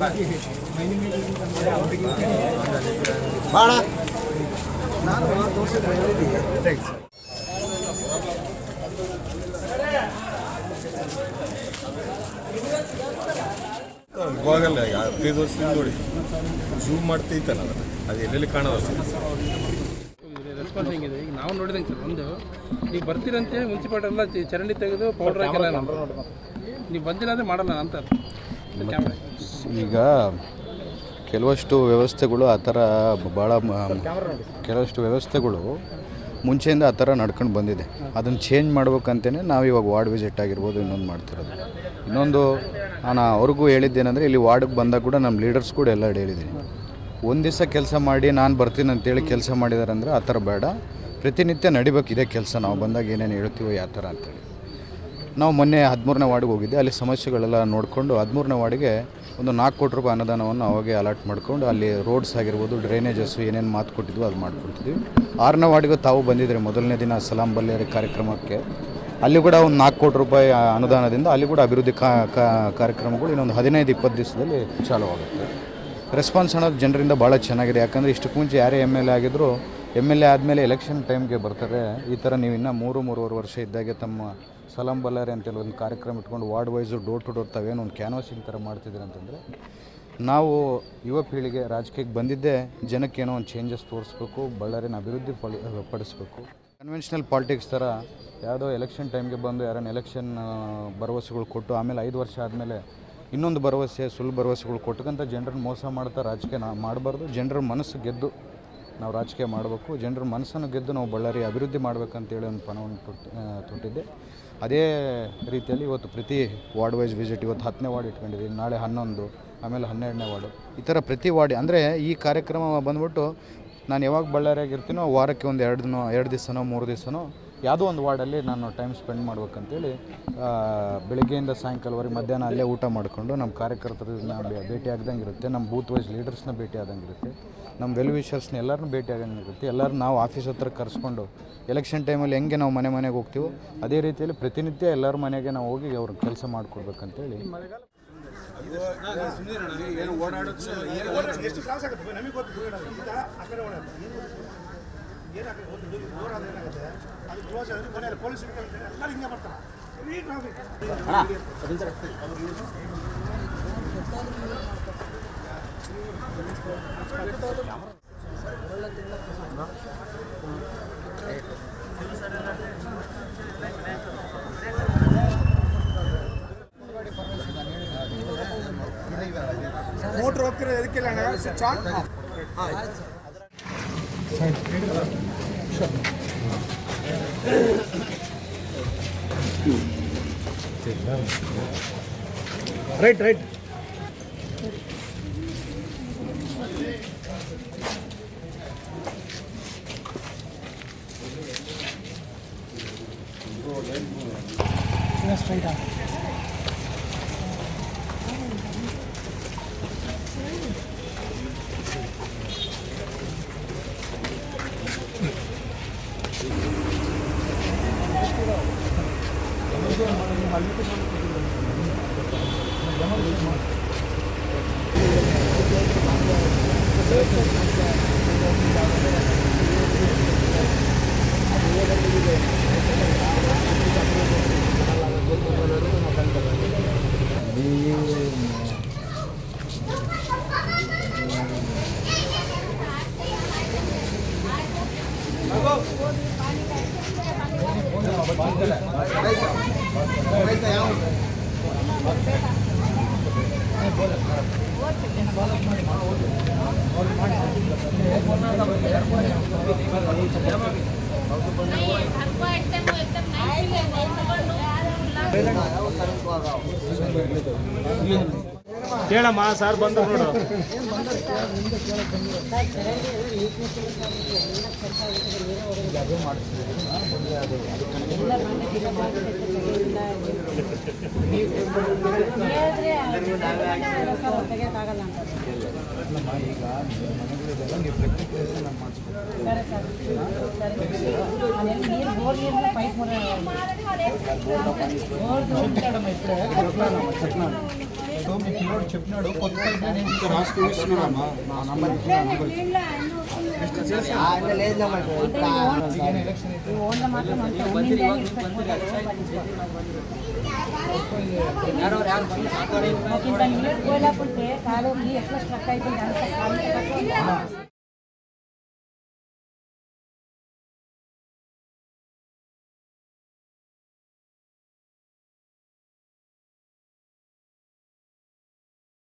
ಬಾಣ ಇವಾಗಲ್ಲ 15 ವರ್ಷದಿಂದ ನೋಡಿ ಝೂಮ್ ಮಾಡ್ತೈತಲ್ಲ ಅದು ಎಲ್ಲೆಲ್ಲಿ ಕಾಣೋದು ರೆಸ್ಪಾನ್ಸ್ ಹೆಂಗಿದೆ ಈಗ ನಾವು ನೋಡಿದಂಗೆ ಸರ್ ಒಂದು ನೀವು ಬರ್ತೀರಂತೆ ಮುನ್ಸಿಪಾಲ್ಟಿ ಎಲ್ಲ ಚರಂಡಿ ತೆಗೆದು ಪೌಡ್ರ್ ಹಾಕಿಲ್ಲ ನೀವು ಬಂದಿಲ್ಲ ಅಂದರೆ ಮಾಡಲ್ಲ ಅಂತ ಈಗ ಕೆಲವಷ್ಟು ವ್ಯವಸ್ಥೆಗಳು ಆ ಥರ ಭಾಳ ಕೆಲವಷ್ಟು ವ್ಯವಸ್ಥೆಗಳು ಮುಂಚೆಯಿಂದ ಆ ಥರ ನಡ್ಕೊಂಡು ಬಂದಿದೆ. ಅದನ್ನು ಚೇಂಜ್ ಮಾಡ್ಬೇಕಂತಲೇ ನಾವು ಇವಾಗ ವಾರ್ಡ್ ವಿಸಿಟ್ ಆಗಿರ್ಬೋದು ಇನ್ನೊಂದು ಮಾಡ್ತಿರೋದು. ಇನ್ನೊಂದು ನಾನು ಅವ್ರಿಗೂ ಹೇಳಿದ್ದೇನೆಂದರೆ ಇಲ್ಲಿ ವಾರ್ಡ್ಗೆ ಬಂದಾಗ ಕೂಡ ನಮ್ಮ ಲೀಡರ್ಸ್ ಕೂಡ ಎಲ್ಲ ಹೇಳಿದ್ದೀನಿ, ಒಂದು ದಿವಸ ಕೆಲಸ ಮಾಡಿ ನಾನು ಬರ್ತೀನಿ ಅಂತೇಳಿ ಕೆಲಸ ಮಾಡಿದ್ದಾರೆ ಅಂದರೆ ಆ ಥರ ಬೇಡ, ಪ್ರತಿನಿತ್ಯ ನಡಿಬೇಕು ಇದೇ ಕೆಲಸ. ನಾವು ಬಂದಾಗ ಏನೇನು ಹೇಳ್ತೀವೋ ಯಾವ ಥರ ಅಂತೇಳಿ ನಾವು ಮೊನ್ನೆ 13ನೇ ವಾರ್ಡ್ಗೆ ಹೋಗಿದ್ದೆ. ಅಲ್ಲಿ ಸಮಸ್ಯೆಗಳೆಲ್ಲ ನೋಡಿಕೊಂಡು 13ನೇ ವಾರ್ಡ್ಗೆ ಒಂದು 4 ಕೋಟಿ ರೂಪಾಯಿ ಅನುದಾನವನ್ನು ಅವಾಗೆ ಅಲಾಟ್ ಮಾಡಿಕೊಂಡು ಅಲ್ಲಿ ರೋಡ್ಸ್ ಆಗಿರ್ಬೋದು, ಡ್ರೈನೇಜಸ್ಸು ಏನೇನು ಮಾತು ಕೊಟ್ಟಿದ್ವು ಅದು ಮಾಡಿಕೊಡ್ತಿದ್ವಿ. 6ನೇ ವಾರ್ಡ್ಗೆ ತಾವು ಬಂದಿದ್ದರೆ ಮೊದಲನೇ ದಿನ ಸಲಾಂ ಬಲ್ಲೇರಿ ಕಾರ್ಯಕ್ರಮಕ್ಕೆ. ಅಲ್ಲಿ ಕೂಡ ಒಂದು 4 ಕೋಟಿ ರೂಪಾಯಿ ಅನುದಾನದಿಂದ ಅಲ್ಲಿ ಕೂಡ ಅಭಿವೃದ್ಧಿ ಕಾರ್ಯಕ್ರಮಗಳು ಇನ್ನೊಂದು 15-20 ದಿವಸದಲ್ಲಿ ಚಾಲುವಾಗುತ್ತೆ. ರೆಸ್ಪಾನ್ಸ್ ಅನ್ನೋದು ಜನರಿಂದ ಭಾಳ ಚೆನ್ನಾಗಿದೆ. ಯಾಕಂದರೆ ಇಷ್ಟಕ್ಕೆ ಮುಂಚೆ ಯಾರೇ MLA ಆಗಿದ್ದರೂ MLA ಆದಮೇಲೆ ಎಲೆಕ್ಷನ್ ಟೈಮ್ಗೆ ಬರ್ತಾರೆ. ಈ ಥರ ನೀವು ಇನ್ನೂ 3-3.5 ವರ್ಷ ಇದ್ದಾಗೆ ತಮ್ಮ ಸಲಾಂ ಬಲ್ಲಾರಿ ಅಂತೇಳಿ ಒಂದು ಕಾರ್ಯಕ್ರಮ ಇಟ್ಕೊಂಡು ward wise door to door ತಾವೇನು ಒಂದು ಕ್ಯಾನ್ವಾಸಿಂಗ್ ಥರ ಮಾಡ್ತಿದ್ದೀರ ಅಂತಂದರೆ, ನಾವು ಯುವ ಪೀಳಿಗೆ ರಾಜಕೀಯಕ್ಕೆ ಬಂದಿದ್ದೇ ಜನಕ್ಕೇನೋ ಒಂದು ಚೇಂಜಸ್ ತೋರಿಸ್ಬೇಕು, ಬಳ್ಳಾರಿನ ಅಭಿವೃದ್ಧಿ ಪಡಿಸ್ಬೇಕು. ಕನ್ವೆನ್ಷನಲ್ ಪಾಲಿಟಿಕ್ಸ್ ಥರ ಯಾವುದೋ ಎಲೆಕ್ಷನ್ ಟೈಮ್ಗೆ ಬಂದು ಯಾರನ್ನ ಎಲೆಕ್ಷನ್ ಭರವಸೆಗಳು ಕೊಟ್ಟು ಆಮೇಲೆ 5 ವರ್ಷ ಆದಮೇಲೆ ಇನ್ನೊಂದು ಭರವಸೆ ಸುಳ್ಳು ಭರವಸೆಗಳು ಕೊಟ್ಟಂಥ ಜನರನ್ನು ಮೋಸ ಮಾಡ್ತಾ ರಾಜಕೀಯ ಮಾಡಬಾರ್ದು. ಜನರ ಮನಸ್ಸು ಗೆದ್ದು ನಾವು ರಾಜಕೀಯ ಮಾಡಬೇಕು. ಜನರ ಮನಸ್ಸನ್ನು ಗೆದ್ದು ನಾವು ಬಳ್ಳಾರಿ ಅಭಿವೃದ್ಧಿ ಮಾಡಬೇಕಂತೇಳಿ ಒಂದು ಪಣವನ್ನು ತೊಟ್ಟಿದ್ದೆ. ಅದೇ ರೀತಿಯಲ್ಲಿ ಇವತ್ತು ಪ್ರತಿ ವಾರ್ಡ್ ವೈಸ್ ವಿಸಿಟ್, ಇವತ್ತು 10ನೇ ವಾರ್ಡ್ ಇಟ್ಕೊಂಡಿದ್ದೀವಿ, ನಾಳೆ 11, ಆಮೇಲೆ 12ನೇ ವಾರ್ಡು, ಈ ಥರ ಪ್ರತಿ ವಾರ್ಡ್. ಅಂದರೆ ಈ ಕಾರ್ಯಕ್ರಮ ಬಂದ್ಬಿಟ್ಟು ನಾನು ಯಾವಾಗ ಬಳ್ಳಾರಿಯಾಗಿರ್ತೀನೋ ವಾರಕ್ಕೆ ಒಂದು 2 ದಿವಸನೋ 3 ದಿವಸನೋ ಯಾವುದೋ ಒಂದು ವಾರ್ಡಲ್ಲಿ ನಾನು ಟೈಮ್ ಸ್ಪೆಂಡ್ ಮಾಡ್ಬೇಕಂತೇಳಿ ಬೆಳಗ್ಗೆಯಿಂದ ಸಾಯಂಕಾಲವರೆಗೆ ಮಧ್ಯಾಹ್ನ ಅಲ್ಲೇ ಊಟ ಮಾಡಿಕೊಂಡು ನಮ್ಮ ಕಾರ್ಯಕರ್ತರನ್ನ ಭೇಟಿ ಆಗ್ದಂಗೆ ಇರುತ್ತೆ, ನಮ್ಮ ಬೂತ್ ವೈಸ್ ಲೀಡರ್ಸ್ನ ಭೇಟಿ ಆದಂಗೆ ಇರುತ್ತೆ, ನಮ್ಮ ವೆಲ್ ವಿಷರ್ಸ್ನ ಎಲ್ಲರನ್ನೂ ಭೇಟಿ ಆಗಂಗೆ ಇರುತ್ತೆ. ಎಲ್ಲರೂ ನಾವು ಆಫೀಸ್ ಹತ್ರ ಕರೆಸ್ಕೊಂಡು ಎಲೆಕ್ಷನ್ ಟೈಮಲ್ಲಿ ಹೆಂಗೆ ನಾವು ಮನೆಗೆ ಹೋಗ್ತೀವೋ ಅದೇ ರೀತಿಯಲ್ಲಿ ಪ್ರತಿನಿತ್ಯ ಎಲ್ಲರ ಮನೆಗೆ ನಾವು ಹೋಗಿ ಅವ್ರ ಕೆಲಸ ಮಾಡಿಕೊಡ್ಬೇಕಂತೇಳಿ. ಮೋಟ್ರ್ ಹೋಗ್ತಿರೋದು ಅದಕ್ಕೆಲ್ಲ switch on. Right right straight ಆಗಿ ಕೇಳಮ್ಮ ಸರ್ ಬಂದು ನೋಡು. సో మీ పిల్లోడు చెప్పినాడు కొత్త పోయినప్పుడు కాలువకి ఎట్లా స్ట్రక్ అయిపోయింది